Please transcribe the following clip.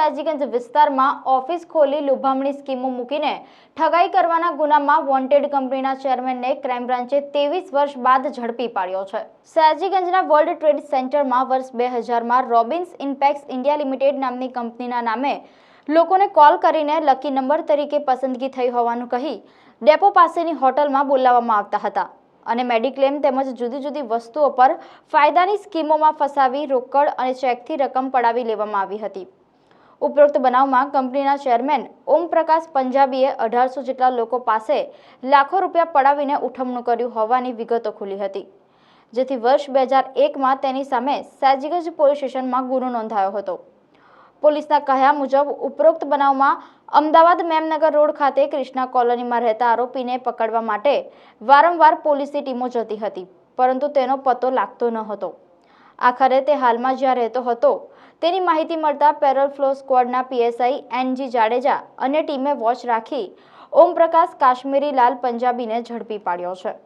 સયાજીગંજ વિસ્તારમાં ઓફિસ ખોલી લુભામણી સ્કીમો મૂકીને ઠગાઈ કરવાના ગુનામાં વોન્ટેડ કંપનીના ચેરમેનને ક્રાઇમ બ્રાન્ચે 23 વર્ષ બાદ ઝડપી પાડ્યો છે। સયાજીગંજના વર્લ્ડ ટ્રેડ સેન્ટરમાં વર્ષ 2000માં રોબિન્સ ઇમ્પેક્સ ઇન્ડિયા લિમિટેડ નામની કંપનીના નામે લોકોને કોલ કરીને લકી નંબર તરીકે પસંદગી થઈ હોવાનું કહી ડેપો પાસેની હોટલમાં બોલાવવામાં આવતા હતા અને મેડિક્લેમ તેમજ જુદી જુદી વસ્તુઓ પર ફાયદાની સ્કીમોમાં ફસાવી રોકડ અને ચેકથી રકમ પડાવી લેવામાં આવી હતી। ઉપરોક્ત બનાવમાં કંપનીના ચેરમેન ઓમપ્રકાશ પંજાબીએ 1800 જેટલા લોકો પાસે લાખો રૂપિયા પડાવીને ઉઠમણું કર્યું હોવાની વિગતો ખુલી હતી, જેથી વર્ષ 2001માં તેની સામે સયાજીગંજ પોલીસ સ્ટેશનમાં ગુનો નોંધાયો હતો। પોલીસના કહ્યા મુજબ ઉપરોક્ત બનાવમાં અમદાવાદ મેમનગર રોડ ખાતે ક્રિષ્ના કોલોનીમાં રહેતા આરોપીને પકડવા માટે વારંવાર પોલીસની ટીમો જતી હતી, પરંતુ તેનો પતો લાગતો ન હતો। આખરે તે હાલમાં જ્યાં રહેતો હતો તેની માહિતી મળતા પેરોલ ફ્લો સ્ક્વોડના પીએસઆઈ એનજી જાડેજા અને ટીમે વોચ રાખી ઓમપ્રકાશ કાશ્મીરી લાલ પંજાબીને ઝડપી પાડ્યો છે।